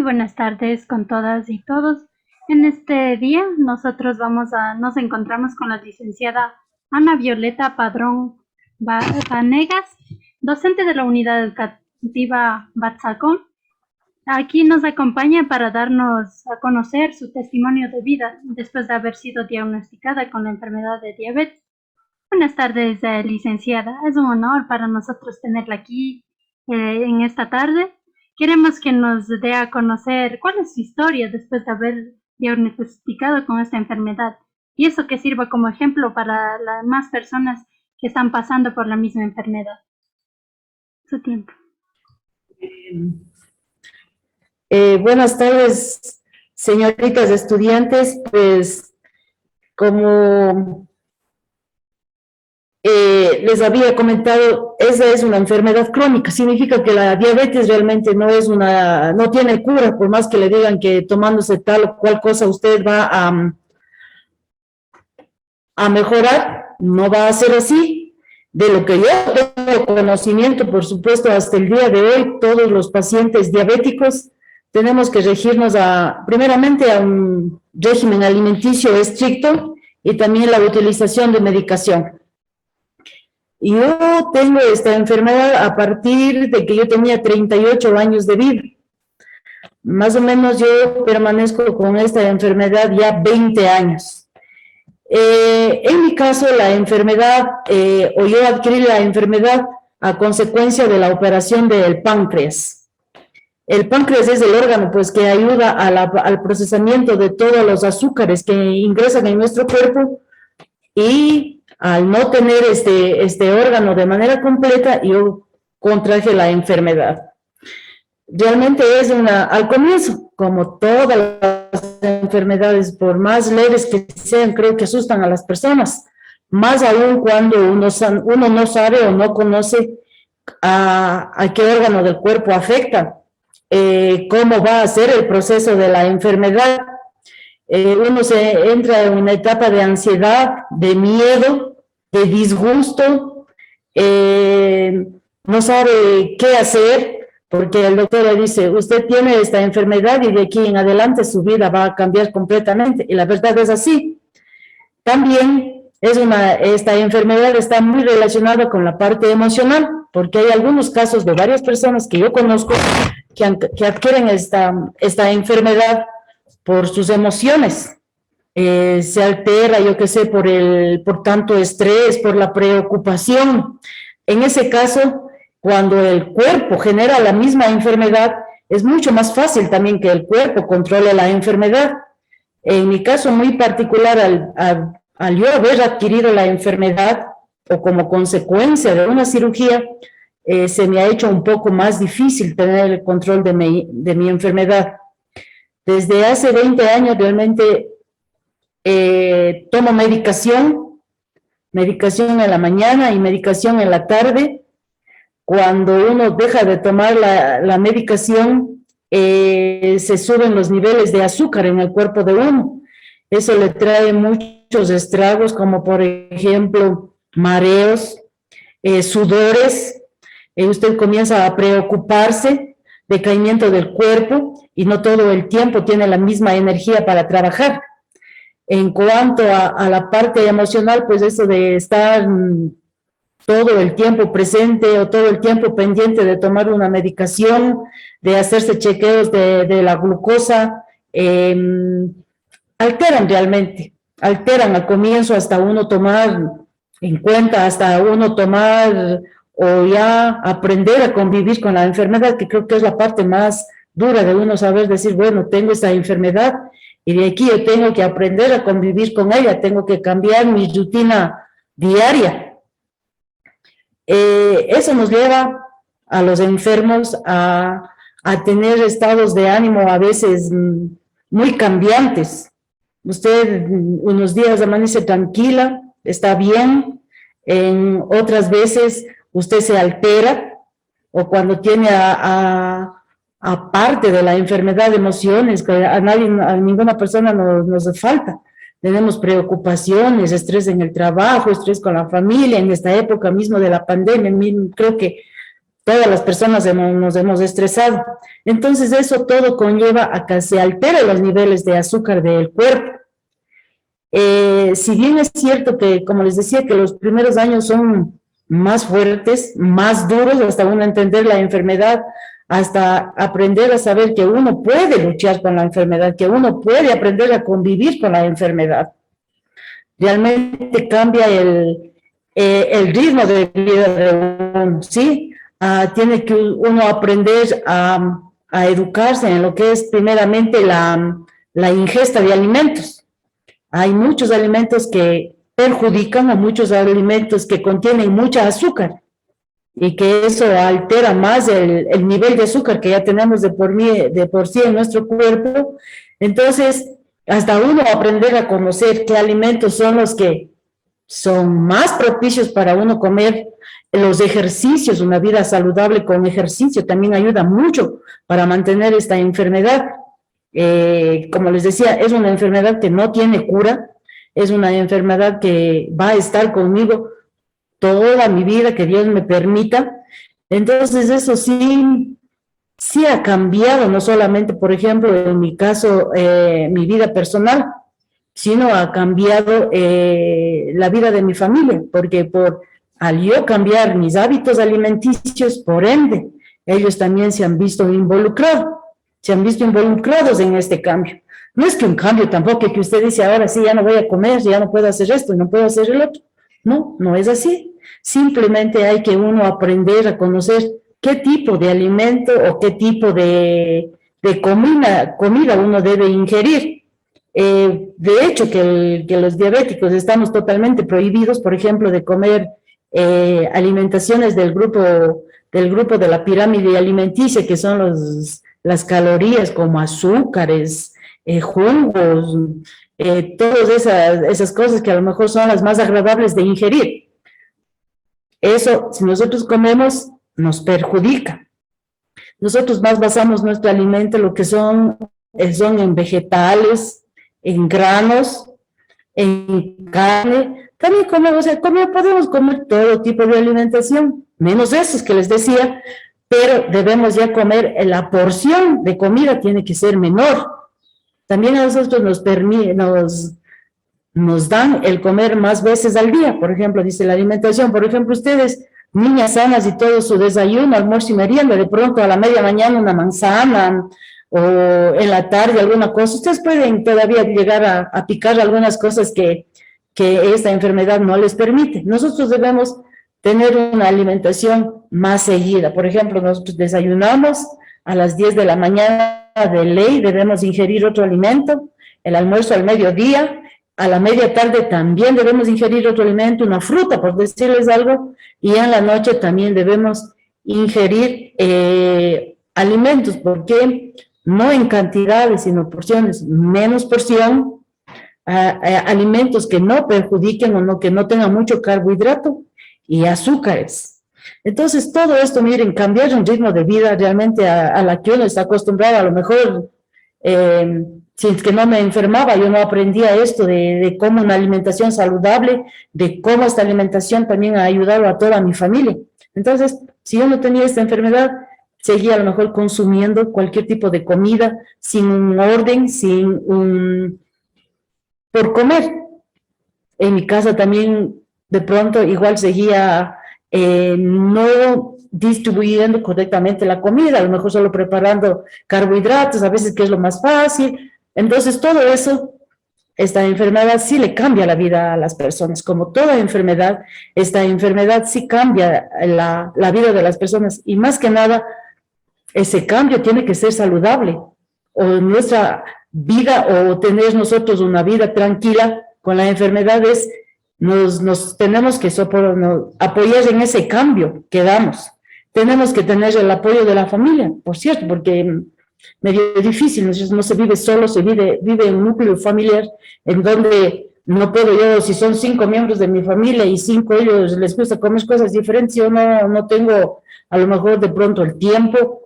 Muy buenas tardes con todas y todos. En este día nos encontramos con la licenciada Ana Violeta Padrón Vanegas, docente de la Unidad Educativa Batzalcón. Aquí nos acompaña para darnos a conocer su testimonio de vida después de haber sido diagnosticada con la enfermedad de diabetes. Buenas tardes, licenciada. Es un honor para nosotros tenerla aquí en esta tarde. Queremos que nos dé a conocer cuál es su historia después de haber diagnosticado con esta enfermedad y eso que sirva como ejemplo para las más personas que están pasando por la misma enfermedad. Su tiempo. Buenas tardes, señoritas estudiantes. Pues como les había comentado, esa es una enfermedad crónica. Significa que la diabetes realmente no tiene cura, por más que le digan que tomándose tal o cual cosa usted va a mejorar. No va a ser así. De lo que yo tengo conocimiento, por supuesto, hasta el día de hoy, todos los pacientes diabéticos tenemos que regirnos primeramente a un régimen alimenticio estricto y también la utilización de medicación. Yo tengo esta enfermedad a partir de que yo tenía 38 años de vida. Más o menos yo permanezco con esta enfermedad ya 20 años. En mi caso, la enfermedad, yo adquirí la enfermedad a consecuencia de la operación del páncreas. El páncreas es el órgano pues, que ayuda al procesamiento de todos los azúcares que ingresan en nuestro cuerpo, y al no tener este órgano de manera completa, yo contraje la enfermedad. Realmente al comienzo, como todas las enfermedades, por más leves que sean, creo que asustan a las personas, más aún cuando uno no sabe o no conoce a qué órgano del cuerpo afecta, cómo va a ser el proceso de la enfermedad. Uno se entra en una etapa de ansiedad, de miedo, de disgusto, no sabe qué hacer, porque el doctor le dice, usted tiene esta enfermedad y de aquí en adelante su vida va a cambiar completamente, y la verdad es así. También esta enfermedad está muy relacionada con la parte emocional, porque hay algunos casos de varias personas que yo conozco que adquieren esta enfermedad por sus emociones. Se altera, yo qué sé, por tanto estrés, por la preocupación. En ese caso, cuando el cuerpo genera la misma enfermedad, es mucho más fácil también que el cuerpo controle la enfermedad. En mi caso muy particular, al yo haber adquirido la enfermedad o como consecuencia de una cirugía, se me ha hecho un poco más difícil tener el control de mi enfermedad. Desde hace 20 años realmente tomo medicación en la mañana y medicación en la tarde. Cuando uno deja de tomar la medicación, se suben los niveles de azúcar en el cuerpo de uno. Eso le trae muchos estragos, como por ejemplo mareos, sudores. Usted comienza a preocuparse, decaimiento del cuerpo, y no todo el tiempo tiene la misma energía para trabajar. En cuanto a la parte emocional, pues eso de estar todo el tiempo presente o todo el tiempo pendiente de tomar una medicación, de hacerse chequeos de la glucosa, alteran al comienzo hasta uno tomar en cuenta, hasta uno tomar o ya aprender a convivir con la enfermedad, que creo que es la parte más dura de uno saber decir, bueno, tengo esta enfermedad y de aquí yo tengo que aprender a convivir con ella, tengo que cambiar mi rutina diaria. Eso nos lleva a los enfermos a tener estados de ánimo a veces muy cambiantes. Usted unos días amanece tranquila, está bien, en otras veces usted se altera, o cuando tiene aparte de la enfermedad de emociones, que a ninguna persona nos falta. Tenemos preocupaciones, estrés en el trabajo, estrés con la familia, en esta época mismo de la pandemia. Creo que todas las personas nos hemos estresado. Entonces eso todo conlleva a que se alteren los niveles de azúcar del cuerpo. Si bien es cierto que, como les decía, que los primeros años son más fuertes, más duros, hasta uno entender la enfermedad, hasta aprender a saber que uno puede luchar con la enfermedad, que uno puede aprender a convivir con la enfermedad. Realmente cambia el ritmo de vida de uno, ¿sí? Tiene que uno aprender a educarse en lo que es primeramente la ingesta de alimentos. Hay muchos alimentos que perjudican o muchos alimentos que contienen mucha azúcar y que eso altera más el nivel de azúcar que ya tenemos de por sí en nuestro cuerpo. Entonces, hasta uno aprender a conocer qué alimentos son los que son más propicios para uno comer, los ejercicios, una vida saludable con ejercicio también ayuda mucho para mantener esta enfermedad. Como les decía, es una enfermedad que no tiene cura, es una enfermedad que va a estar conmigo toda mi vida, que Dios me permita. Entonces eso sí ha cambiado, no solamente, por ejemplo, en mi caso, mi vida personal, sino ha cambiado la vida de mi familia, porque al yo cambiar mis hábitos alimenticios, por ende, ellos también se han visto involucrados en este cambio. No es que un cambio tampoco, que usted dice, ahora sí, ya no voy a comer, ya no puedo hacer esto, no puedo hacer el otro. No, no es así. Simplemente hay que uno aprender a conocer qué tipo de alimento o qué tipo de comida uno debe ingerir. De hecho, que los diabéticos estamos totalmente prohibidos, por ejemplo, de comer alimentaciones del grupo de la pirámide alimenticia, que son las calorías como azúcares, jugos, todas esas cosas que a lo mejor son las más agradables de ingerir. Eso, si nosotros comemos, nos perjudica. Nosotros más basamos nuestro alimento en lo que son en vegetales, en granos, en carne. También podemos comer todo tipo de alimentación, menos esos que les decía, pero debemos ya comer, la porción de comida tiene que ser menor. También a nosotros nos dan el comer más veces al día, por ejemplo, dice la alimentación, por ejemplo, ustedes, niñas sanas y todo su desayuno, almuerzo y merienda, de pronto a la media mañana una manzana, o en la tarde alguna cosa, ustedes pueden todavía llegar a picar algunas cosas que esta enfermedad no les permite. Nosotros debemos tener una alimentación más seguida. Por ejemplo, nosotros desayunamos a las 10 de la mañana, de ley debemos ingerir otro alimento, el almuerzo al mediodía, a la media tarde también debemos ingerir otro alimento, una fruta, por decirles algo, y en la noche también debemos ingerir alimentos, porque no en cantidades, sino porciones, menos porción, alimentos que no perjudiquen o que no tengan mucho carbohidrato y azúcares. Entonces, todo esto, miren, cambiar un ritmo de vida realmente a la que uno está acostumbrado, a lo mejor, si es que no me enfermaba, yo no aprendía esto de cómo una alimentación saludable, de cómo esta alimentación también ha ayudado a toda mi familia. Entonces, si yo no tenía esta enfermedad, seguía a lo mejor consumiendo cualquier tipo de comida, sin un orden, por comer. En mi casa también, de pronto, igual seguía no distribuyendo correctamente la comida, a lo mejor solo preparando carbohidratos, a veces que es lo más fácil. Entonces, todo eso, esta enfermedad sí le cambia la vida a las personas. Como toda enfermedad, esta enfermedad sí cambia la vida de las personas. Y más que nada, ese cambio tiene que ser saludable. O nuestra vida, o tener nosotros una vida tranquila con la enfermedad, nos tenemos que apoyar en ese cambio que damos. Tenemos que tener el apoyo de la familia, por cierto, porque medio difícil, no se vive solo, se vive en un núcleo familiar en donde no puedo yo, si son 5 miembros de mi familia y 5 ellos les gusta comer cosas diferentes, yo no tengo a lo mejor de pronto el tiempo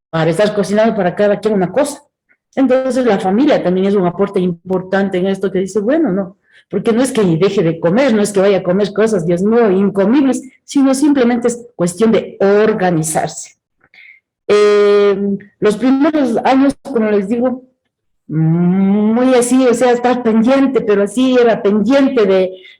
para estar cocinando para cada quien una cosa. Entonces la familia también es un aporte importante en esto que dice, bueno, no, porque no es que deje de comer, no es que vaya a comer cosas, Dios mío, incomibles, sino simplemente es cuestión de organizarse. Los primeros años, como les digo, muy así, o sea, estar pendiente, pero así era pendiente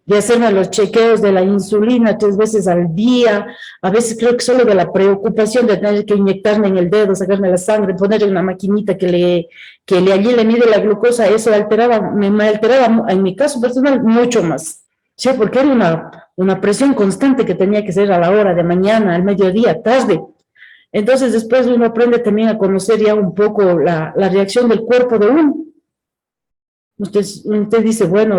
de hacerme los chequeos de la insulina 3 veces al día, a veces creo que solo de la preocupación de tener que inyectarme en el dedo, sacarme la sangre, poner en una maquinita que allí le mide la glucosa, eso alteraba, me alteraba, en mi caso personal, mucho más, o sea, porque era una presión constante que tenía que ser a la hora de mañana, al mediodía, tarde. Entonces después uno aprende también a conocer ya un poco la reacción del cuerpo de uno. Usted dice, bueno,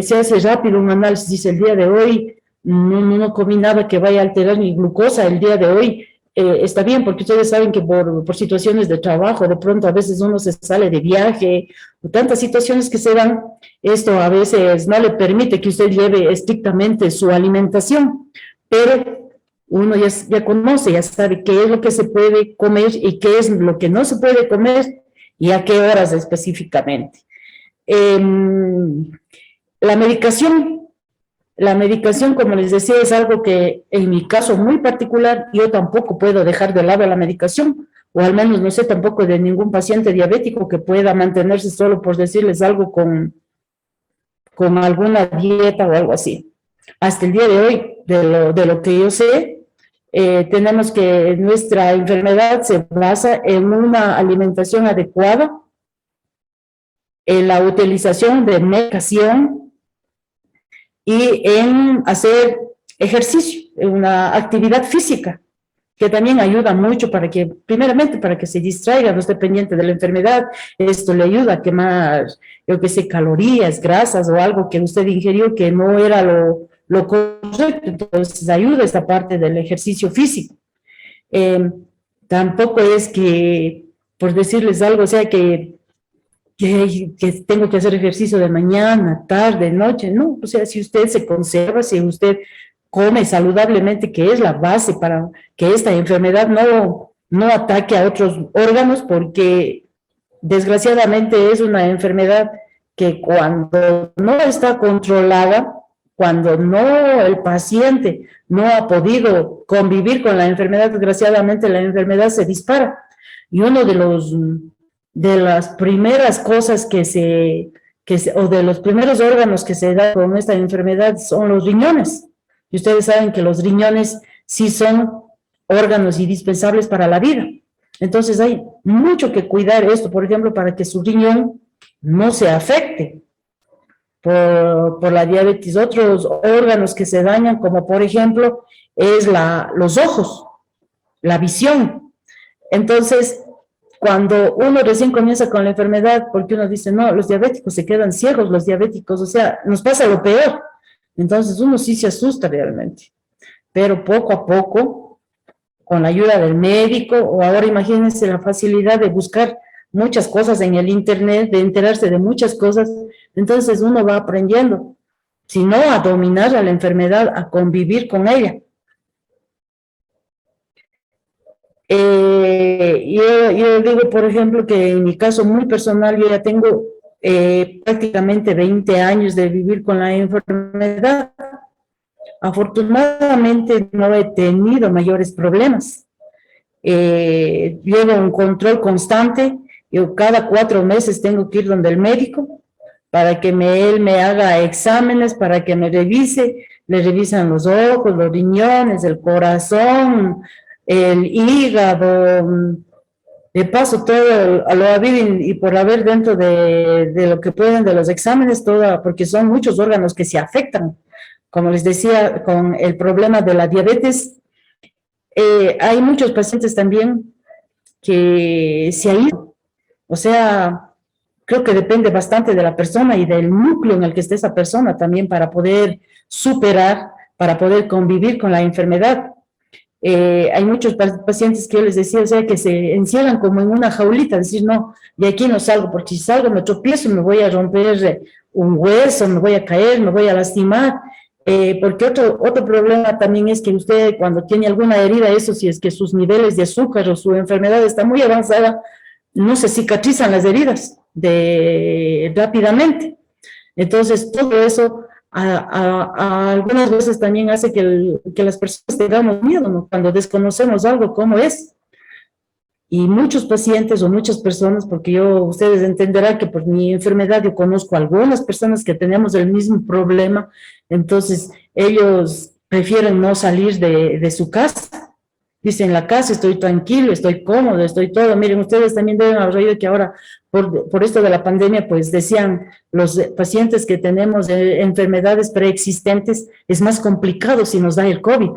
se hace rápido un análisis, dice el día de hoy no comí nada que vaya a alterar mi glucosa, el día de hoy está bien, porque ustedes saben que por situaciones de trabajo, de pronto a veces uno se sale de viaje, o tantas situaciones que se dan, esto a veces no le permite que usted lleve estrictamente su alimentación, pero uno ya conoce, ya sabe qué es lo que se puede comer y qué es lo que no se puede comer y a qué horas específicamente. La medicación, como les decía, es algo que en mi caso muy particular, yo tampoco puedo dejar de lado la medicación, o al menos no sé tampoco de ningún paciente diabético que pueda mantenerse solo por decirles algo con alguna dieta o algo así. Hasta el día de hoy, de lo que yo sé, tenemos que nuestra enfermedad se basa en una alimentación adecuada, en la utilización de medicación y en hacer ejercicio, en una actividad física, que también ayuda mucho para que, primeramente, para que se distraiga, no esté pendiente de la enfermedad. Esto le ayuda a quemar, yo que sé, calorías, grasas o algo que usted ingirió que no era lo correcto. Entonces ayuda esta parte del ejercicio físico. Tampoco es que, por decirles algo, o sea, que tengo que hacer ejercicio de mañana, tarde, noche, no, o sea, si usted se conserva, si usted come saludablemente, que es la base para que esta enfermedad no ataque a otros órganos, porque desgraciadamente es una enfermedad que cuando no está controlada, cuando no el paciente no ha podido convivir con la enfermedad, desgraciadamente la enfermedad se dispara. Y uno de las primeras cosas o de los primeros órganos que se dan con esta enfermedad son los riñones. Y ustedes saben que los riñones sí son órganos indispensables para la vida. Entonces hay mucho que cuidar esto, por ejemplo, para que su riñón no se afecte por la diabetes. Otros órganos que se dañan, como por ejemplo, es los ojos, la visión. Entonces, cuando uno recién comienza con la enfermedad, porque uno dice, no, los diabéticos se quedan ciegos, los diabéticos, o sea, nos pasa lo peor. Entonces uno sí se asusta realmente. Pero poco a poco, con la ayuda del médico, o ahora imagínense la facilidad de buscar muchas cosas en el internet, de enterarse de muchas cosas, entonces uno va aprendiendo, si no a dominar a la enfermedad, a convivir con ella. Yo digo, por ejemplo, que en mi caso muy personal, yo ya tengo prácticamente 20 años de vivir con la enfermedad. Afortunadamente no he tenido mayores problemas. Llevo un control constante. Yo cada 4 meses tengo que ir donde el médico para que él me haga exámenes, para que me revise. Le revisan los ojos, los riñones, el corazón, el hígado, de paso todo a lo habido y por haber dentro de lo que pueden de los exámenes, porque son muchos órganos que se afectan. Como les decía, con el problema de la diabetes, hay muchos pacientes también que se han ido. O sea, creo que depende bastante de la persona y del núcleo en el que esté esa persona también para poder superar, para poder convivir con la enfermedad. Hay muchos pacientes que yo les decía, o sea, que se encierran como en una jaulita, decir, no, de aquí no salgo, porque si salgo me tropiezo, me voy a romper un hueso, me voy a caer, me voy a lastimar, porque otro problema también es que usted cuando tiene alguna herida, eso si es que sus niveles de azúcar o su enfermedad está muy avanzada, no se cicatrizan las heridas rápidamente. Entonces, todo eso algunas veces también hace que las personas tengamos miedo, ¿no? Cuando desconocemos algo, ¿cómo es? Y muchos pacientes o muchas personas, porque ustedes entenderán que por mi enfermedad yo conozco a algunas personas que tenemos el mismo problema, entonces ellos prefieren no salir de su casa. Dicen, en la casa estoy tranquilo, estoy cómodo, estoy todo. Miren, ustedes también deben haber oído que ahora, por esto de la pandemia, pues decían los pacientes que tenemos enfermedades preexistentes, es más complicado si nos da el COVID.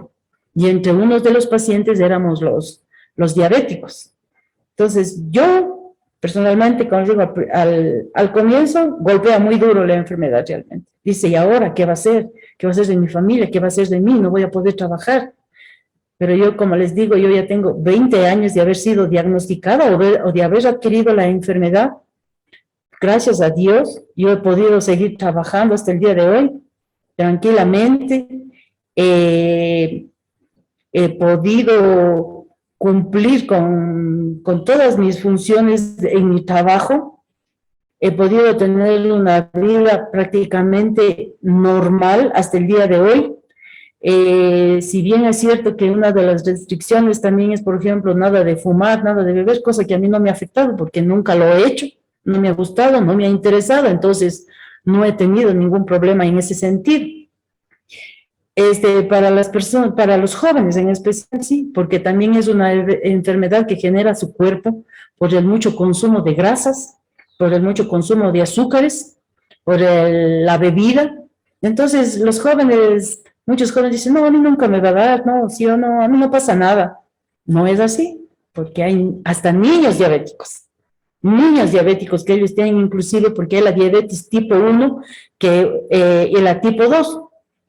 Y entre unos de los pacientes éramos los diabéticos. Entonces, yo personalmente, como digo, al comienzo golpea muy duro la enfermedad realmente. Dice, ¿y ahora qué va a ser? ¿Qué va a ser de mi familia? ¿Qué va a ser de mí? No voy a poder trabajar. Pero yo, como les digo, yo ya tengo 20 años de haber sido diagnosticada o de haber adquirido la enfermedad. Gracias a Dios, yo he podido seguir trabajando hasta el día de hoy, tranquilamente. He podido cumplir con todas mis funciones en mi trabajo. He podido tener una vida prácticamente normal hasta el día de hoy. Si bien es cierto que una de las restricciones también es, por ejemplo, nada de fumar, nada de beber, cosa que a mí no me ha afectado porque nunca lo he hecho, no me ha gustado, no me ha interesado, entonces no he tenido ningún problema en ese sentido. Para las personas, para los jóvenes en especial, sí, porque también es una enfermedad que genera su cuerpo por el mucho consumo de grasas, por el mucho consumo de azúcares, por la bebida. Entonces, los jóvenes, muchos jóvenes dicen, no, a mí nunca me va a dar, no, sí o no, a mí no pasa nada. No es así, porque hay hasta niños diabéticos que ellos tienen inclusive, porque hay la diabetes tipo 1 y la tipo 2.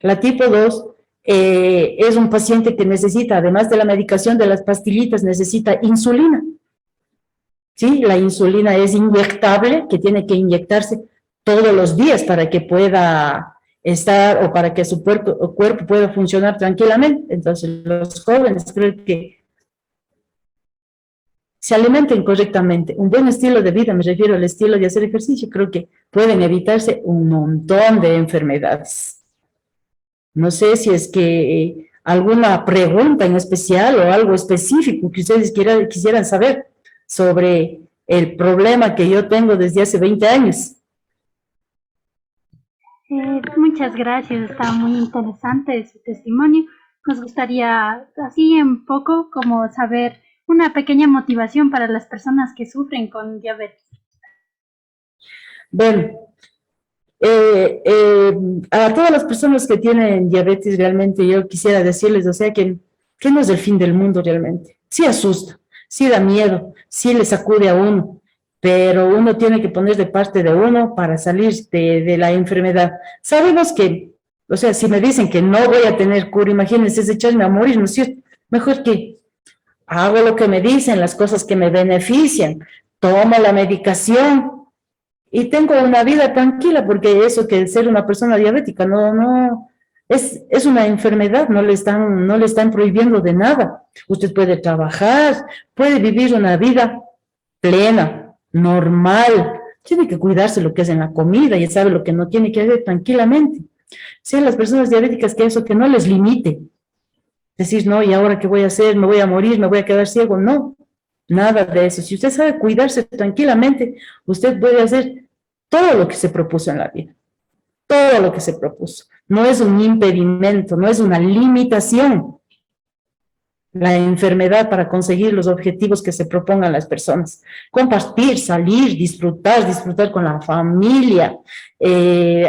La tipo 2 es un paciente que necesita, además de la medicación de las pastillitas, necesita insulina. ¿Sí? La insulina es inyectable, que tiene que inyectarse todos los días para que pueda estar o para que su cuerpo pueda funcionar tranquilamente. Entonces, los jóvenes creo que se alimenten correctamente. Un buen estilo de vida, me refiero al estilo de hacer ejercicio, creo que pueden evitarse un montón de enfermedades. No sé si es que alguna pregunta en especial o algo específico que ustedes quisieran saber sobre el problema que yo tengo desde hace 20 años. Muchas gracias, está muy interesante su testimonio. Nos gustaría, así en poco, como saber una pequeña motivación para las personas que sufren con diabetes. Bueno, a todas las personas que tienen diabetes realmente yo quisiera decirles, o sea, que no es el fin del mundo realmente. Sí asusta, sí da miedo, sí le sacude a uno, pero uno tiene que poner de parte de uno para salir de la enfermedad. Sabemos que, o sea, si me dicen que no voy a tener cura, imagínense, es echarme a morir, ¿no es cierto? Mejor que hago lo que me dicen, las cosas que me benefician, tomo la medicación, y tengo una vida tranquila, porque eso que ser una persona diabética es una enfermedad, no le están prohibiendo de nada. Usted puede trabajar, puede vivir una vida plena, normal, tiene que cuidarse lo que es en la comida, ya sabe lo que no tiene que hacer tranquilamente. Sean las personas diabéticas que no les limite. Decir, no, ¿y ahora qué voy a hacer? ¿Me voy a morir? ¿Me voy a quedar ciego? No, nada de eso. Si usted sabe cuidarse tranquilamente, usted puede hacer todo lo que se propuso en la vida, todo lo que se propuso. No es un impedimento, no es una limitación la enfermedad para conseguir los objetivos que se propongan las personas. Compartir, salir, disfrutar con la familia,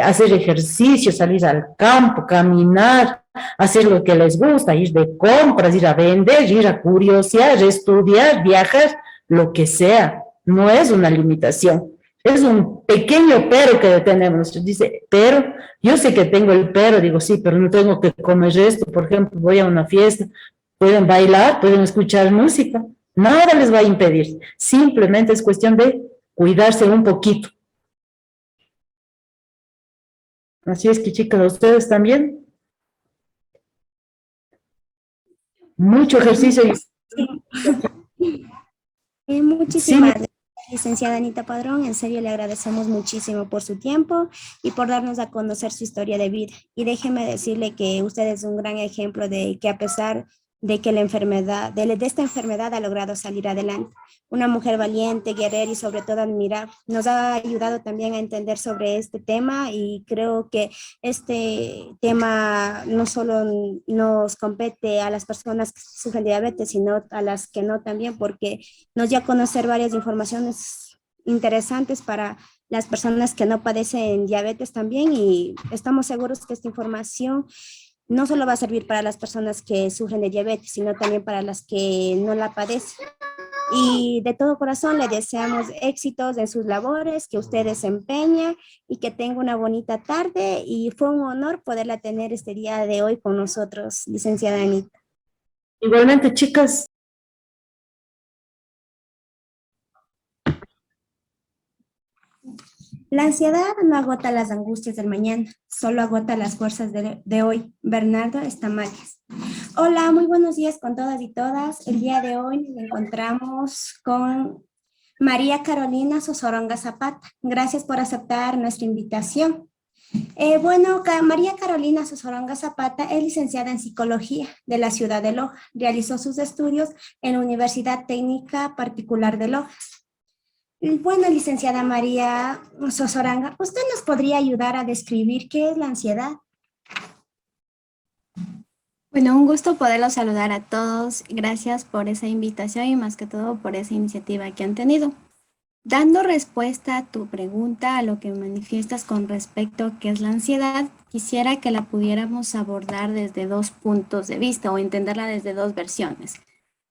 hacer ejercicio, salir al campo, caminar, hacer lo que les gusta, ir de compras, ir a vender, ir a curiosear, estudiar, viajar, lo que sea. No es una limitación. Es un pequeño pero que tenemos. Dice, pero, yo sé que tengo el pero, digo, sí, pero no tengo que comer esto. Por ejemplo, voy a una fiesta, pueden bailar, pueden escuchar música, nada les va a impedir. Simplemente es cuestión de cuidarse un poquito. Así es que, chicas, ustedes también. Mucho ejercicio. Muchísimas gracias. Licenciada Anita Padrón, en serio le agradecemos muchísimo por su tiempo y por darnos a conocer su historia de vida. Y déjeme decirle que usted es un gran ejemplo de que a pesar de que la enfermedad, de esta enfermedad ha logrado salir adelante. Una mujer valiente, guerrera y sobre todo admirable. Nos ha ayudado también a entender sobre este tema y creo que este tema no solo nos compete a las personas que sufren diabetes, sino a las que no también, porque nos dio a conocer varias informaciones interesantes para las personas que no padecen diabetes también y estamos seguros que esta información no solo va a servir para las personas que sufren de diabetes, sino también para las que no la padecen. Y de todo corazón le deseamos éxitos en sus labores, que usted desempeña y que tenga una bonita tarde. Y fue un honor poderla tener este día de hoy con nosotros, licenciada Anita. Igualmente, chicas. La ansiedad no agota las angustias del mañana, solo agota las fuerzas de hoy. Bernardo Estamarias. Hola, muy buenos días con todas y todas. El día de hoy nos encontramos con María Carolina Sosoronga Zapata. Gracias por aceptar nuestra invitación. María Carolina Sosoronga Zapata es licenciada en Psicología de la ciudad de Loja. Realizó sus estudios en la Universidad Técnica Particular de Loja. Bueno, licenciada María Sosoranga, ¿usted nos podría ayudar a describir qué es la ansiedad? Bueno, un gusto poderlos saludar a todos. Gracias por esa invitación y más que todo por esa iniciativa que han tenido. Dando respuesta a tu pregunta, a lo que manifiestas con respecto a qué es la ansiedad, quisiera que la pudiéramos abordar desde dos puntos de vista o entenderla desde dos versiones.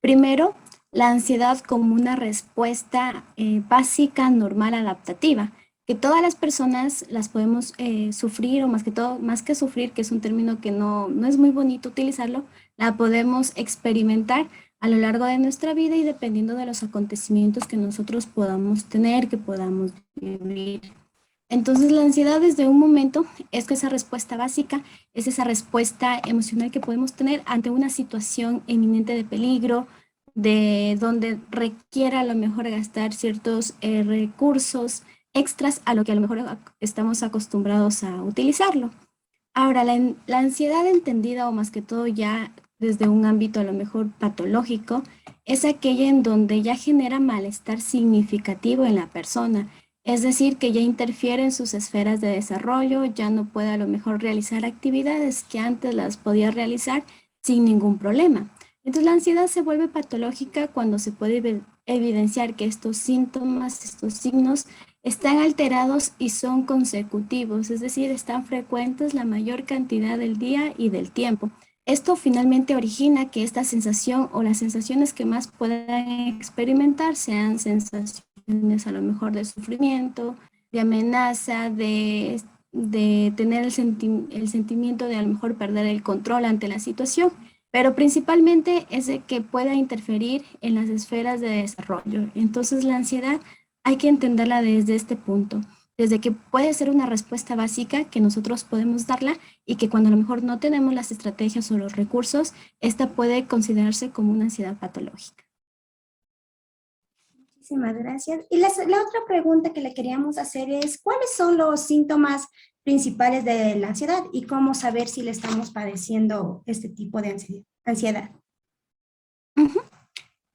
Primero, la ansiedad como una respuesta básica, normal, adaptativa, que todas las personas las podemos sufrir, o más que todo, más que sufrir, que es un término que no es muy bonito utilizarlo, la podemos experimentar a lo largo de nuestra vida y dependiendo de los acontecimientos que nosotros podamos tener, que podamos vivir. Entonces, la ansiedad desde un momento es que esa respuesta básica, es esa respuesta emocional que podemos tener ante una situación eminente de peligro, de donde requiera a lo mejor gastar ciertos recursos extras a lo que a lo mejor estamos acostumbrados a utilizarlo. Ahora, la ansiedad entendida o más que todo ya desde un ámbito a lo mejor patológico, es aquella en donde ya genera malestar significativo en la persona. Es decir, que ya interfiere en sus esferas de desarrollo, ya no puede a lo mejor realizar actividades que antes las podía realizar sin ningún problema. Entonces la ansiedad se vuelve patológica cuando se puede evidenciar que estos síntomas, estos signos, están alterados y son consecutivos, es decir, están frecuentes la mayor cantidad del día y del tiempo. Esto finalmente origina que esta sensación o las sensaciones que más puedan experimentar sean sensaciones a lo mejor de sufrimiento, de amenaza, de tener el sentimiento de a lo mejor perder el control ante la situación, pero principalmente es de que pueda interferir en las esferas de desarrollo. Entonces la ansiedad hay que entenderla desde este punto, desde que puede ser una respuesta básica que nosotros podemos darla y que cuando a lo mejor no tenemos las estrategias o los recursos, esta puede considerarse como una ansiedad patológica. Muchísimas gracias. Y la otra pregunta que le queríamos hacer es, ¿cuáles son los síntomas principales de la ansiedad y cómo saber si le estamos padeciendo este tipo de ansiedad?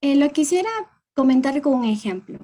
Lo quisiera comentar con un ejemplo.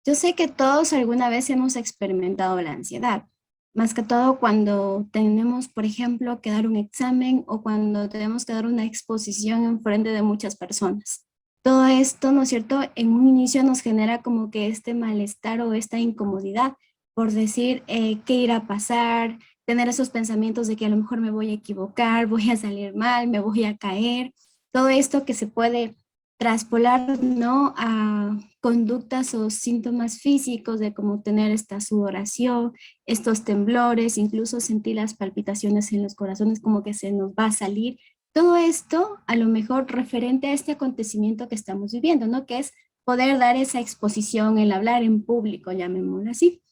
Yo sé que todos alguna vez hemos experimentado la ansiedad, más que todo cuando tenemos, por ejemplo, que dar un examen o cuando tenemos que dar una exposición en frente de muchas personas. Todo esto, ¿no es cierto?, en un inicio nos genera como que este malestar o esta incomodidad por decir qué irá a pasar, tener esos pensamientos de que a lo mejor me voy a equivocar, voy a salir mal, me voy a caer. Todo esto que se puede traspolar, ¿no?, a conductas o síntomas físicos de como tener esta sudoración, estos temblores, incluso sentir las palpitaciones en los corazones como que se nos va a salir. Todo esto a lo mejor referente a este acontecimiento que estamos viviendo, ¿no? Que es poder dar esa exposición, el hablar en público, llamémoslo así.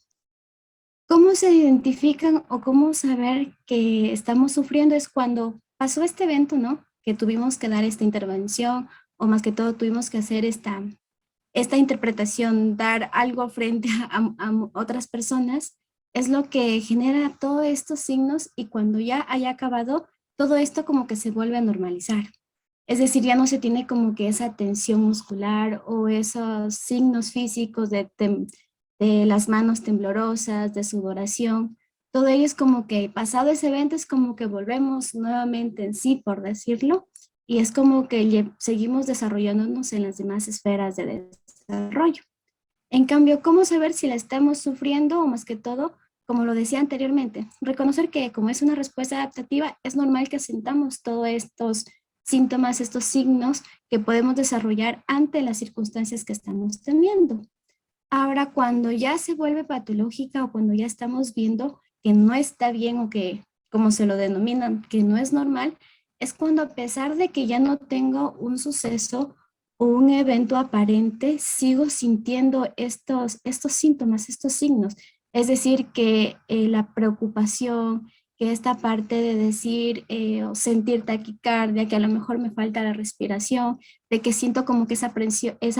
¿Cómo se identifican o cómo saber que estamos sufriendo? Es cuando pasó este evento, ¿no? Que tuvimos que dar esta intervención o más que todo tuvimos que hacer esta esta interpretación, dar algo frente a otras personas, es lo que genera todos estos signos y cuando ya haya acabado, todo esto como que se vuelve a normalizar. Es decir, ya no se tiene como que esa tensión muscular o esos signos físicos de las manos temblorosas, de sudoración. Todo ello es como que pasado ese evento es como que volvemos nuevamente en sí, por decirlo, y es como que seguimos desarrollándonos en las demás esferas de desarrollo. En cambio, ¿cómo saber si la estamos sufriendo o más que todo, como lo decía anteriormente, reconocer que como es una respuesta adaptativa, es normal que sintamos todos estos síntomas, estos signos que podemos desarrollar ante las circunstancias que estamos teniendo. Ahora, cuando ya se vuelve patológica o cuando ya estamos viendo que no está bien o que, como se lo denominan, que no es normal, es cuando a pesar de que ya no tengo un suceso o un evento aparente, sigo sintiendo estos síntomas, estos signos. Es decir, que la preocupación, que esta parte de decir o sentir taquicardia, que a lo mejor me falta la respiración, de que siento como que esa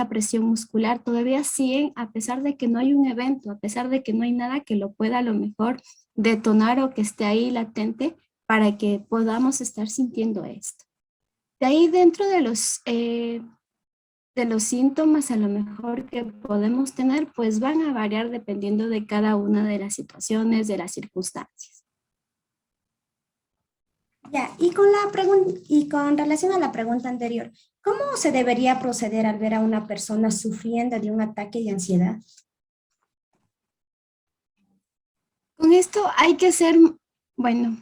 presión muscular todavía siguen, a pesar de que no hay un evento, a pesar de que no hay nada que lo pueda a lo mejor detonar o que esté ahí latente para que podamos estar sintiendo esto. De ahí dentro de los síntomas a lo mejor que podemos tener, pues van a variar dependiendo de cada una de las situaciones, de las circunstancias. Ya, y con relación a la pregunta anterior, ¿cómo se debería proceder al ver a una persona sufriendo de un ataque de ansiedad? Con esto hay que ser, bueno,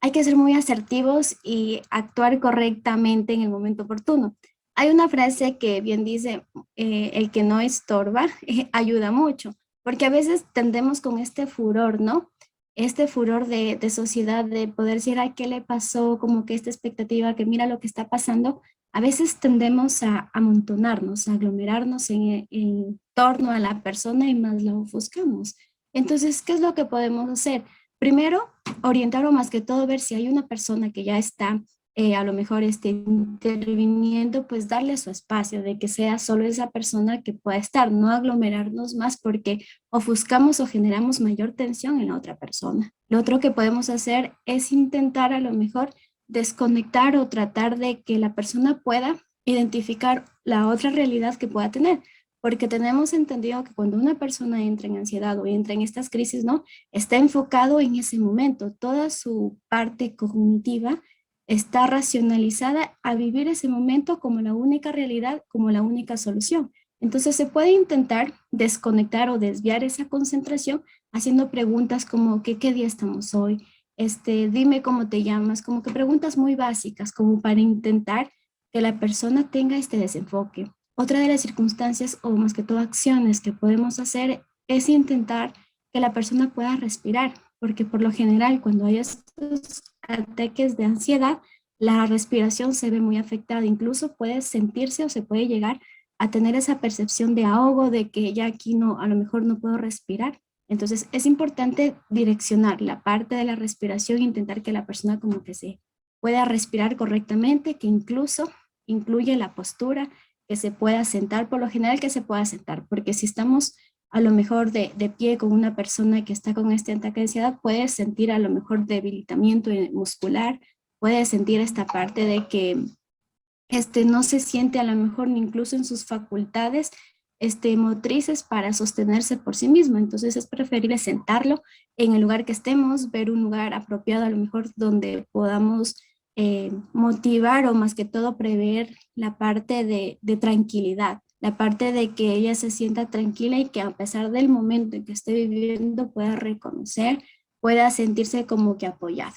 hay que ser muy asertivos y actuar correctamente en el momento oportuno. Hay una frase que bien dice, el que no estorba ayuda mucho, porque a veces tendemos con este furor, ¿no? Este furor de sociedad, de poder decir, ay, ¿qué le pasó? Como que esta expectativa, que mira lo que está pasando. A veces tendemos a amontonarnos, a aglomerarnos en torno a la persona y más lo ofuscamos. Entonces, ¿qué es lo que podemos hacer? Primero, orientar o más que todo ver si hay una persona que ya está a lo mejor interviniendo, pues darle su espacio, de que sea solo esa persona que pueda estar, no aglomerarnos más porque ofuscamos o generamos mayor tensión en la otra persona. Lo otro que podemos hacer es intentar a lo mejor desconectar o tratar de que la persona pueda identificar la otra realidad que pueda tener. Porque tenemos entendido que cuando una persona entra en ansiedad o entra en estas crisis, ¿no? Está enfocado en ese momento. Toda su parte cognitiva está racionalizada a vivir ese momento como la única realidad, como la única solución. Entonces se puede intentar desconectar o desviar esa concentración haciendo preguntas como ¿qué día estamos hoy? Dime cómo te llamas, como que preguntas muy básicas como para intentar que la persona tenga este desenfoque. Otra de las circunstancias o más que todo acciones que podemos hacer es intentar que la persona pueda respirar, porque por lo general cuando hay estos ataques de ansiedad, la respiración se ve muy afectada, incluso puede sentirse o se puede llegar a tener esa percepción de ahogo, de que ya aquí no, a lo mejor no puedo respirar. Entonces es importante direccionar la parte de la respiración, intentar que la persona como que se pueda respirar correctamente, que incluso incluye la postura, que se pueda sentar, por lo general que se pueda sentar, porque si estamos a lo mejor de pie con una persona que está con este ataque de ansiedad, puede sentir a lo mejor debilitamiento muscular, puede sentir esta parte de que no se siente a lo mejor ni incluso en sus facultades motrices para sostenerse por sí mismo. Entonces es preferible sentarlo en el lugar que estemos, ver un lugar apropiado a lo mejor donde podamos motivar o más que todo prever la parte de tranquilidad, la parte de que ella se sienta tranquila y que a pesar del momento en que esté viviendo pueda reconocer, pueda sentirse como que apoyado.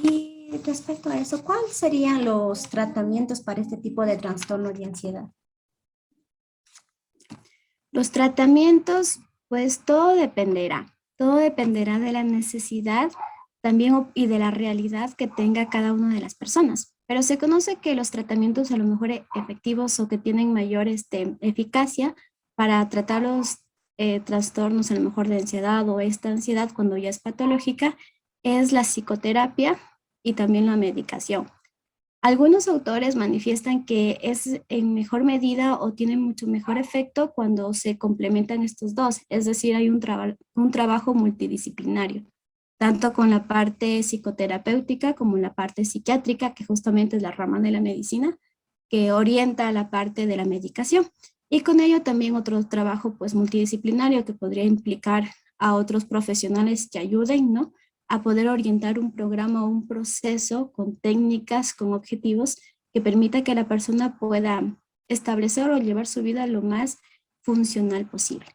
Y respecto a eso, ¿cuáles serían los tratamientos para este tipo de trastorno de ansiedad? Los tratamientos, pues todo dependerá de la necesidad también y de la realidad que tenga cada una de las personas. Pero se conoce que los tratamientos a lo mejor efectivos o que tienen mayor eficacia para tratar los trastornos a lo mejor de ansiedad o esta ansiedad cuando ya es patológica es la psicoterapia y también la medicación. Algunos autores manifiestan que es en mejor medida o tiene mucho mejor efecto cuando se complementan estos dos, es decir, hay un trabajo multidisciplinario, tanto con la parte psicoterapéutica como la parte psiquiátrica, que justamente es la rama de la medicina, que orienta a la parte de la medicación. Y con ello también otro trabajo pues multidisciplinario que podría implicar a otros profesionales que ayuden, ¿no?, a poder orientar un programa o un proceso con técnicas, con objetivos que permita que la persona pueda establecer o llevar su vida lo más funcional posible.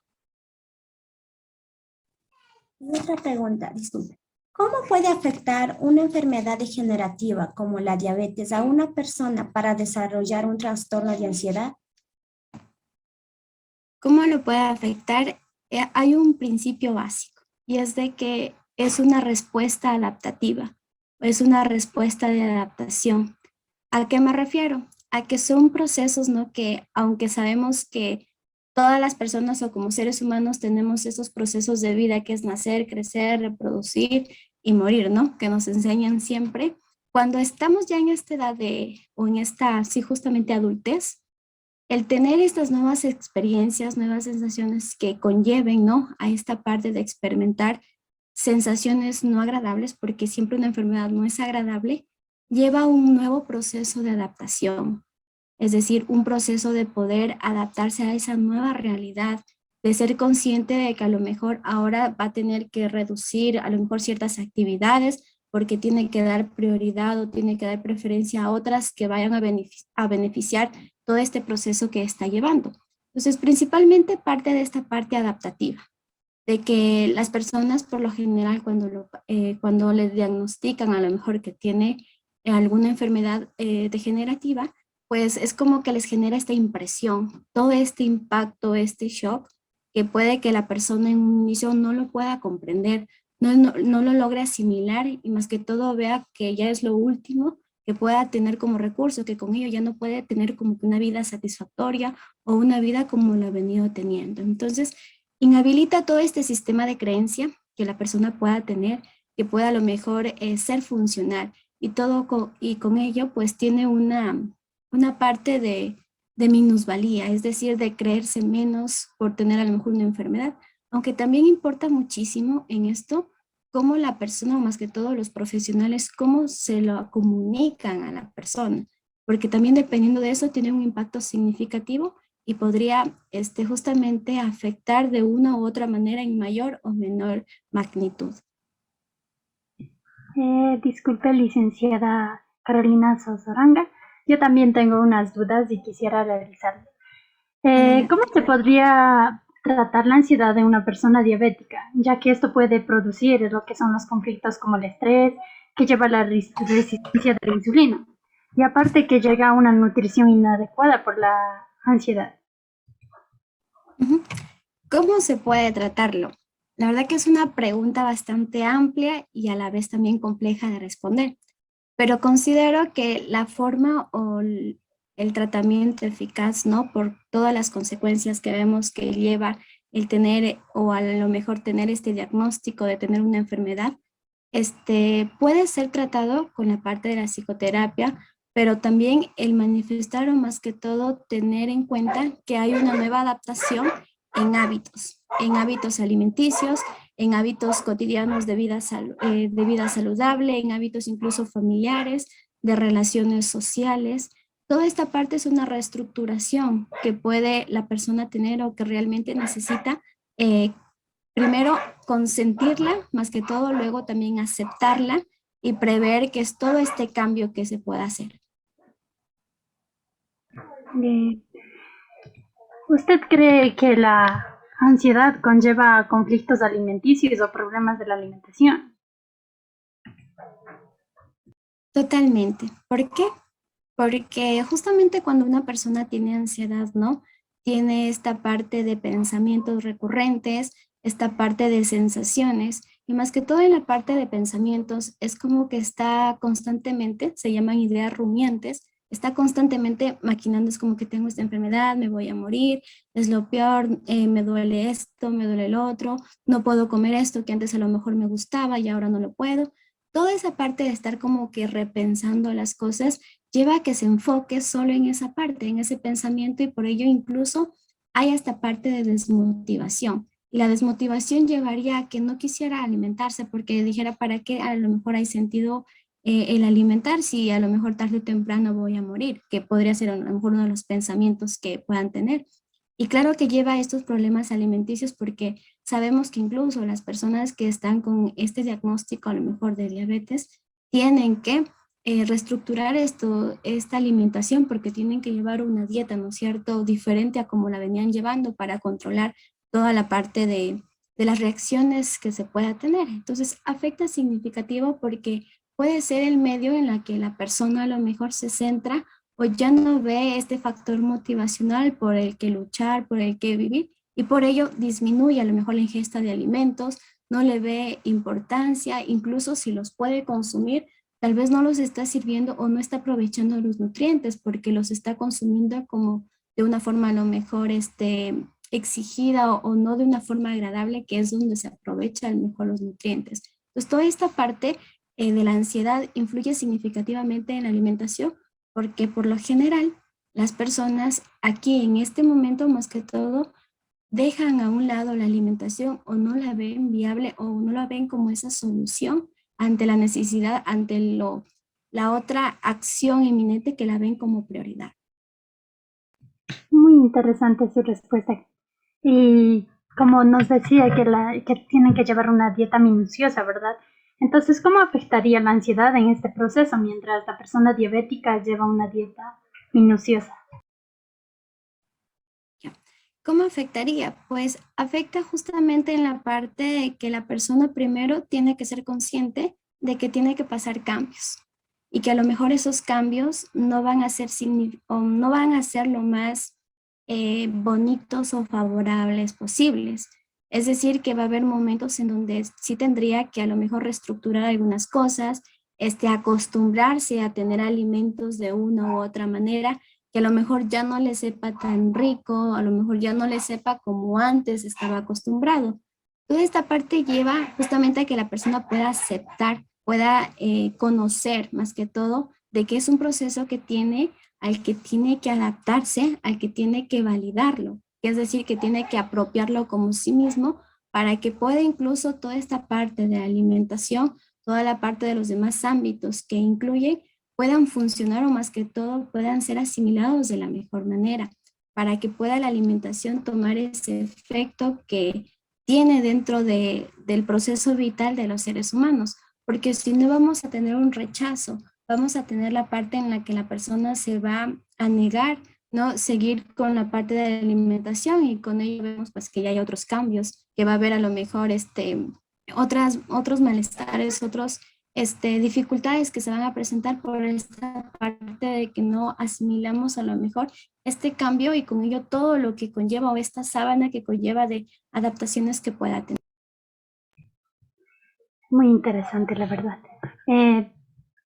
Y otra pregunta, disculpe. ¿Cómo puede afectar una enfermedad degenerativa como la diabetes a una persona para desarrollar un trastorno de ansiedad? ¿Cómo lo puede afectar? Hay un principio básico y es de que es una respuesta adaptativa, es una respuesta de adaptación. ¿A qué me refiero? A que son procesos, ¿no?, que aunque sabemos que todas las personas o como seres humanos tenemos esos procesos de vida que es nacer, crecer, reproducir y morir, ¿no?, que nos enseñan siempre. Cuando estamos ya en esta edad o en esta, sí, justamente adultez, el tener estas nuevas experiencias, nuevas sensaciones que conlleven, ¿no?, a esta parte de experimentar sensaciones no agradables, porque siempre una enfermedad no es agradable, lleva a un nuevo proceso de adaptación, es decir, un proceso de poder adaptarse a esa nueva realidad, de ser consciente de que a lo mejor ahora va a tener que reducir a lo mejor ciertas actividades porque tiene que dar prioridad o tiene que dar preferencia a otras que vayan a beneficiar todo este proceso que está llevando. Entonces, principalmente parte de esta parte adaptativa, de que las personas por lo general cuando les diagnostican a lo mejor que tiene alguna enfermedad degenerativa, pues es como que les genera esta impresión, todo este impacto, este shock, que puede que la persona en un inicio no lo pueda comprender, no lo logre asimilar y más que todo vea que ya es lo último que pueda tener como recurso, que con ello ya no puede tener como que una vida satisfactoria o una vida como lo ha venido teniendo. Entonces, inhabilita todo este sistema de creencia que la persona pueda tener, que pueda a lo mejor ser funcional y y con ello pues tiene una parte de minusvalía, es decir, de creerse menos por tener a lo mejor una enfermedad, aunque también importa muchísimo en esto cómo la persona, o más que todo los profesionales, cómo se lo comunican a la persona, porque también dependiendo de eso tiene un impacto significativo y podría justamente afectar de una u otra manera en mayor o menor magnitud. Disculpe, licenciada Carolina Sozoranga. Yo también tengo unas dudas y quisiera realizarlas. ¿Cómo se podría tratar la ansiedad de una persona diabética? Ya que esto puede producir lo que son los conflictos como el estrés, que lleva a la resistencia de la insulina. Y aparte que llega a una nutrición inadecuada por la ansiedad. Ujú. ¿Cómo se puede tratarlo? La verdad que es una pregunta bastante amplia y a la vez también compleja de responder, pero considero que la forma o el tratamiento eficaz, ¿no?, por todas las consecuencias que vemos que lleva el tener o a lo mejor tener este diagnóstico de tener una enfermedad, puede ser tratado con la parte de la psicoterapia, pero también el manifestar o más que todo tener en cuenta que hay una nueva adaptación en hábitos alimenticios, en hábitos cotidianos de vida saludable, en hábitos incluso familiares, de relaciones sociales. Toda esta parte es una reestructuración que puede la persona tener o que realmente necesita primero consentirla, más que todo, luego también aceptarla y prever que es todo este cambio que se pueda hacer. ¿Usted cree que la ansiedad conlleva conflictos alimenticios o problemas de la alimentación? Totalmente. ¿Por qué? Porque justamente cuando una persona tiene ansiedad, ¿no? Tiene esta parte de pensamientos recurrentes, esta parte de sensaciones, y más que todo en la parte de pensamientos, es como que está constantemente, se llaman ideas rumiantes, está constantemente maquinando, es como que tengo esta enfermedad, me voy a morir, es lo peor, me duele esto, me duele el otro, no puedo comer esto que antes a lo mejor me gustaba y ahora no lo puedo. toda esa parte de estar como que repensando las cosas lleva a que se enfoque solo en esa parte, en ese pensamiento, y por ello incluso hay esta parte de desmotivación. Y la desmotivación llevaría a que no quisiera alimentarse porque dijera, ¿para qué a lo mejor hay sentido el alimentar si a lo mejor tarde o temprano voy a morir? Que podría ser a lo mejor uno de los pensamientos que puedan tener. Y claro que lleva a estos problemas alimenticios porque sabemos que incluso las personas que están con este diagnóstico a lo mejor de diabetes tienen que reestructurar esta alimentación porque tienen que llevar una dieta, ¿no es cierto?, diferente a como la venían llevando para controlar toda la parte de las reacciones que se pueda tener. Entonces afecta significativo porque puede ser el medio en la que la persona a lo mejor se centra o ya no ve este factor motivacional por el que luchar, por el que vivir, y por ello disminuye a lo mejor la ingesta de alimentos, no le ve importancia, incluso si los puede consumir, tal vez no los está sirviendo o no está aprovechando los nutrientes porque los está consumiendo como de una forma a lo mejor exigida o no de una forma agradable, que es donde se aprovecha a lo mejor los nutrientes. Entonces, toda esta parte de la ansiedad influye significativamente en la alimentación porque por lo general las personas aquí en este momento más que todo dejan a un lado la alimentación o no la ven viable o no la ven como esa solución ante la necesidad, ante la otra acción inminente que la ven como prioridad. Muy interesante su respuesta. Y como nos decía que tienen que llevar una dieta minuciosa, ¿verdad? Entonces, ¿cómo afectaría la ansiedad en este proceso mientras la persona diabética lleva una dieta minuciosa? ¿Cómo afectaría? Pues afecta justamente en la parte de que la persona primero tiene que ser consciente de que tiene que pasar cambios y que a lo mejor esos cambios no van a ser, o no van a ser lo más bonitos o favorables posibles. Es decir, que va a haber momentos en donde sí tendría que a lo mejor reestructurar algunas cosas, acostumbrarse a tener alimentos de una u otra manera, que a lo mejor ya no le sepa tan rico, a lo mejor ya no le sepa como antes estaba acostumbrado. Toda esta parte lleva justamente a que la persona pueda aceptar, pueda conocer más que todo de que es un proceso que tiene, al que tiene que adaptarse, al que tiene que validarlo, es decir, que tiene que apropiarlo como sí mismo para que pueda incluso toda esta parte de alimentación, toda la parte de los demás ámbitos que incluye, puedan funcionar o más que todo puedan ser asimilados de la mejor manera, para que pueda la alimentación tomar ese efecto que tiene dentro del proceso vital de los seres humanos, porque si no vamos a tener un rechazo, vamos a tener la parte en la que la persona se va a negar, ¿no? Seguir con la parte de la alimentación y con ello vemos pues que ya hay otros cambios, que va a haber a lo mejor otros malestares, otros dificultades que se van a presentar por esta parte de que no asimilamos a lo mejor este cambio y con ello todo lo que conlleva o esta sábana que conlleva de adaptaciones que pueda tener. Muy interesante, la verdad.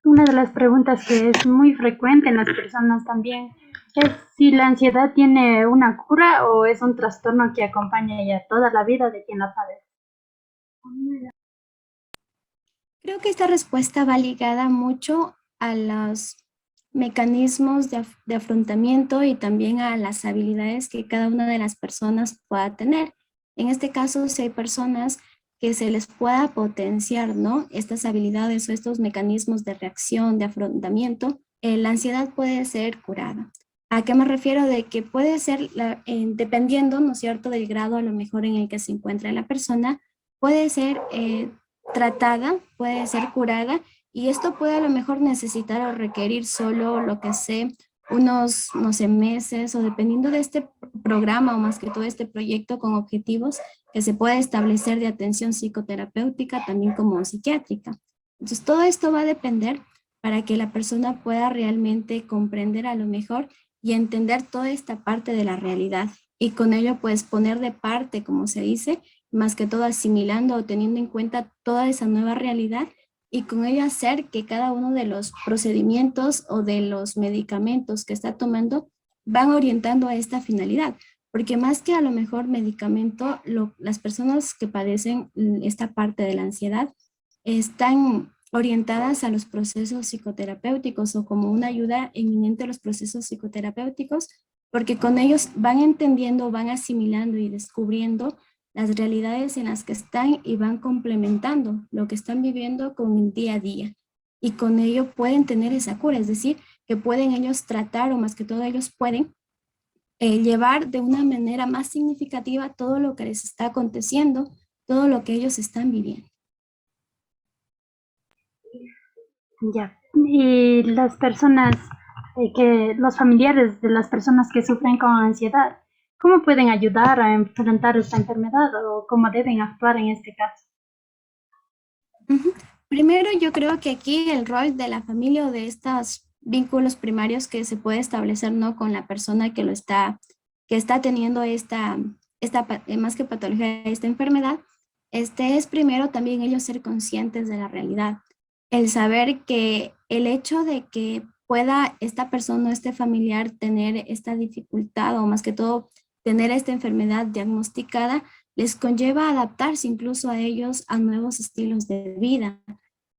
Una de las preguntas que es muy frecuente en las personas también es si la ansiedad tiene una cura o es un trastorno que acompaña ya toda la vida de quien la padece. Creo que esta respuesta va ligada mucho a los mecanismos de afrontamiento y también a las habilidades que cada una de las personas pueda tener. En este caso, si hay personas que se les pueda potenciar, ¿no?, estas habilidades o estos mecanismos de reacción, de afrontamiento, la ansiedad puede ser curada. ¿A qué me refiero? De que puede ser, dependiendo, ¿no es cierto?, del grado a lo mejor en el que se encuentra la persona, puede ser tratada, puede ser curada, y esto puede a lo mejor necesitar o requerir solo lo que sé, unos, no sé, meses o dependiendo de este programa o más que todo este proyecto con objetivos que se puede establecer de atención psicoterapéutica también como psiquiátrica. Entonces todo esto va a depender para que la persona pueda realmente comprender a lo mejor y entender toda esta parte de la realidad y con ello pues poner de parte, como se dice, más que todo asimilando o teniendo en cuenta toda esa nueva realidad y con ello hacer que cada uno de los procedimientos o de los medicamentos que está tomando van orientando a esta finalidad. Porque más que a lo mejor medicamento, las personas que padecen esta parte de la ansiedad están orientadas a los procesos psicoterapéuticos o como una ayuda eminente a los procesos psicoterapéuticos, porque con ellos van entendiendo, van asimilando y descubriendo las realidades en las que están y van complementando lo que están viviendo con el día a día. Y con ello pueden tener esa cura, es decir, que pueden ellos tratar, o más que todo ellos pueden llevar de una manera más significativa todo lo que les está aconteciendo, todo lo que ellos están viviendo. Ya. Y las personas, los familiares de las personas que sufren con ansiedad, ¿cómo pueden ayudar a enfrentar esta enfermedad o cómo deben actuar en este caso? Ujú. Primero, yo creo que aquí el rol de la familia o de estos vínculos primarios que se puede establecer, ¿no?, con la persona que está teniendo más que patología, esta enfermedad, es primero también ellos ser conscientes de la realidad. El saber que el hecho de que pueda esta persona o este familiar tener esta dificultad, o más que todo tener esta enfermedad diagnosticada, les conlleva adaptarse incluso a ellos a nuevos estilos de vida,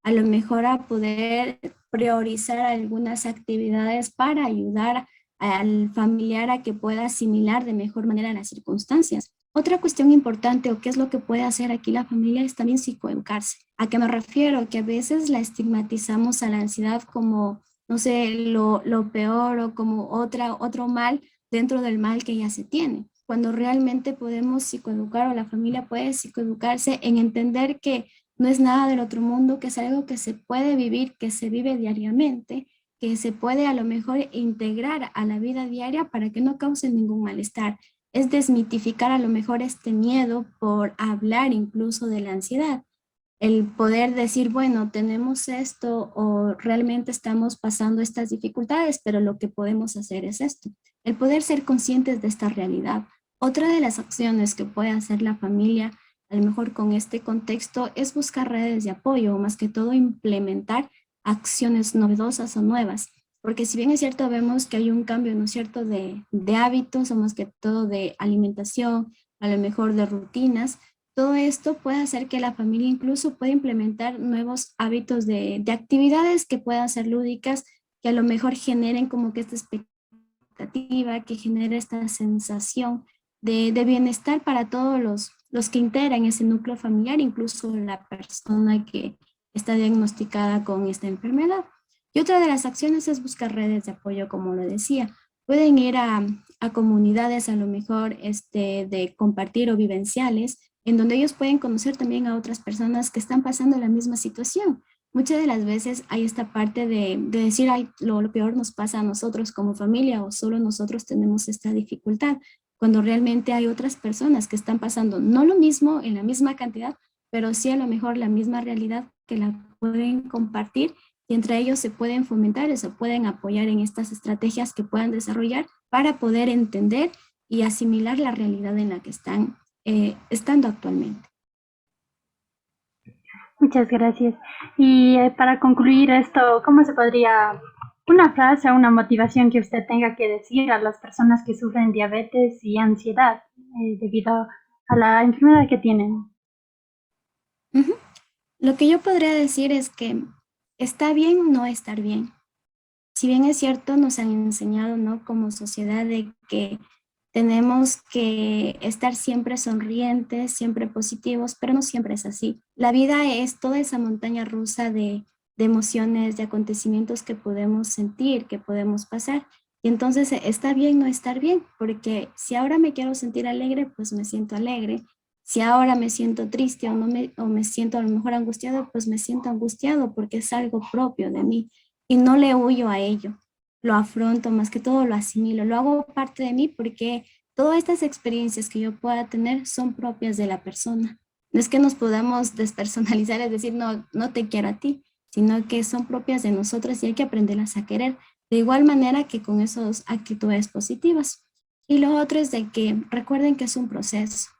a lo mejor a poder priorizar algunas actividades para ayudar al familiar a que pueda asimilar de mejor manera las circunstancias. Otra cuestión importante, o qué es lo que puede hacer aquí la familia, es también psicoeducarse. ¿A qué me refiero? Que a veces la estigmatizamos a la ansiedad como, no sé, lo peor, o como otro mal dentro del mal que ya se tiene, cuando realmente podemos psicoeducar, o la familia puede psicoeducarse en entender que no es nada del otro mundo, que es algo que se puede vivir, que se vive diariamente, que se puede a lo mejor integrar a la vida diaria para que no cause ningún malestar. Es desmitificar a lo mejor este miedo por hablar incluso de la ansiedad. El poder decir, bueno, tenemos esto o realmente estamos pasando estas dificultades, pero lo que podemos hacer es esto. El poder ser conscientes de esta realidad. Otra de las acciones que puede hacer la familia, a lo mejor con este contexto, es buscar redes de apoyo, o más que todo implementar acciones novedosas o nuevas. Porque si bien es cierto, vemos que hay un cambio, ¿no es cierto?, de hábitos, o más que todo de alimentación, a lo mejor de rutinas, todo esto puede hacer que la familia incluso pueda implementar nuevos hábitos de actividades que puedan ser lúdicas, que a lo mejor generen como que esta expectativa, que genere esta sensación de bienestar para todos los que integran ese núcleo familiar, incluso la persona que está diagnosticada con esta enfermedad. Y otra de las acciones es buscar redes de apoyo, como lo decía. Pueden ir a comunidades a lo mejor de compartir o vivenciales, en donde ellos pueden conocer también a otras personas que están pasando la misma situación. Muchas de las veces hay esta parte de decir, ay, lo peor nos pasa a nosotros como familia, o solo nosotros tenemos esta dificultad, cuando realmente hay otras personas que están pasando no lo mismo en la misma cantidad, pero sí a lo mejor la misma realidad, que la pueden compartir, y entre ellos se pueden fomentar, se pueden apoyar en estas estrategias que puedan desarrollar para poder entender y asimilar la realidad en la que están estando actualmente. Muchas gracias. Y para concluir esto, ¿cómo se podría, una frase o una motivación que usted tenga que decir a las personas que sufren diabetes y ansiedad debido a la enfermedad que tienen? Ujú. Lo que yo podría decir es que está bien no estar bien. Si bien es cierto, nos han enseñado, ¿no?, como sociedad, de que tenemos que estar siempre sonrientes, siempre positivos, pero no siempre es así. La vida es toda esa montaña rusa de emociones, de acontecimientos que podemos sentir, que podemos pasar. Y entonces está bien no estar bien, porque si ahora me quiero sentir alegre, pues me siento alegre. Si ahora me siento triste, o me siento a lo mejor angustiado, pues me siento angustiado, porque es algo propio de mí y no le huyo a ello. Lo afronto, más que todo lo asimilo, lo hago parte de mí, porque todas estas experiencias que yo pueda tener son propias de la persona. No es que nos podamos despersonalizar, es decir, no, no te quiero a ti, sino que son propias de nosotros y hay que aprenderlas a querer, de igual manera que con esas actitudes positivas. Y lo otro es de que recuerden que es un proceso,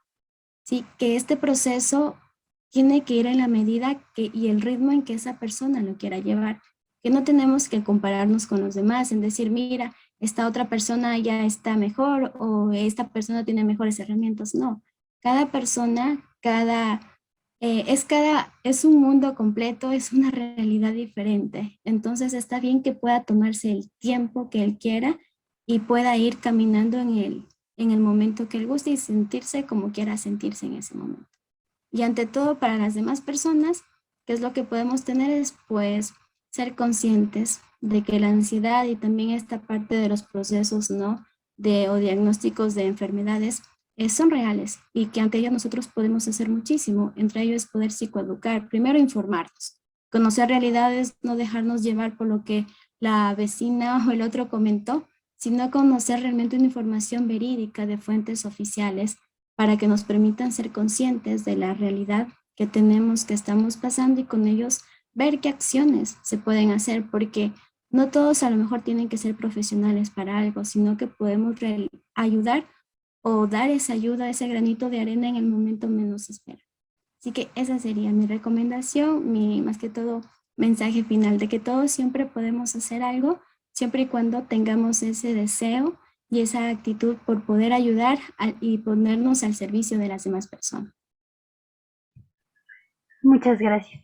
¿sí? Que este proceso tiene que ir en la medida y el ritmo en que esa persona lo quiera llevar, que no tenemos que compararnos con los demás, en decir, mira, esta otra persona ya está mejor, o esta persona tiene mejores herramientas. No, cada persona, cada es un mundo completo, es una realidad diferente. Entonces está bien que pueda tomarse el tiempo que él quiera y pueda ir caminando en el momento que él guste y sentirse como quiera sentirse en ese momento. Y ante todo para las demás personas, ¿qué es lo que podemos tener? Es pues ser conscientes de que la ansiedad y también esta parte de los procesos, ¿no? O diagnósticos de enfermedades son reales y que ante ellos nosotros podemos hacer muchísimo. Entre ellos es poder psicoeducar, primero informarnos, conocer realidades, no dejarnos llevar por lo que la vecina o el otro comentó, sino conocer realmente una información verídica de fuentes oficiales para que nos permitan ser conscientes de la realidad que tenemos, que estamos pasando y con ellos ver qué acciones se pueden hacer, porque no todos a lo mejor tienen que ser profesionales para algo, sino que podemos ayudar o dar esa ayuda, ese granito de arena en el momento menos esperado. Así que esa sería mi recomendación, mi más que todo mensaje final, de que todos siempre podemos hacer algo, siempre y cuando tengamos ese deseo y esa actitud por poder ayudar y ponernos al servicio de las demás personas. Muchas gracias.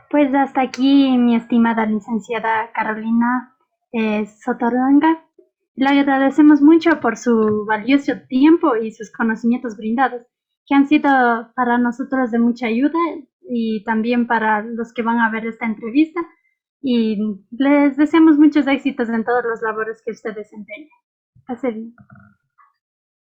Pues hasta aquí, mi estimada licenciada Carolina Sotolanga. Le agradecemos mucho por su valioso tiempo y sus conocimientos brindados, que han sido para nosotros de mucha ayuda y también para los que van a ver esta entrevista. Y les deseamos muchos éxitos en todas las labores que usted desempeña. Pase bien.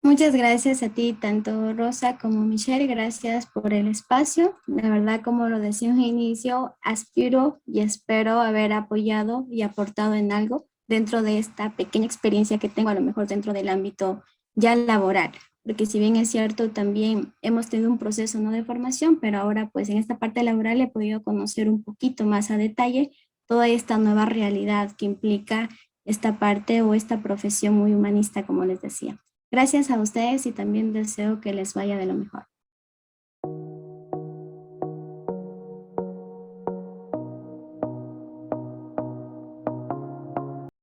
Muchas gracias a ti, tanto Rosa como Michelle, gracias por el espacio. La verdad, como lo decía en inicio, aspiro y espero haber apoyado y aportado en algo dentro de esta pequeña experiencia que tengo, a lo mejor dentro del ámbito ya laboral. Porque si bien es cierto, también hemos tenido un proceso no de formación, pero ahora pues en esta parte laboral he podido conocer un poquito más a detalle toda esta nueva realidad que implica esta parte o esta profesión muy humanista, como les decía. Gracias a ustedes y también deseo que les vaya de lo mejor.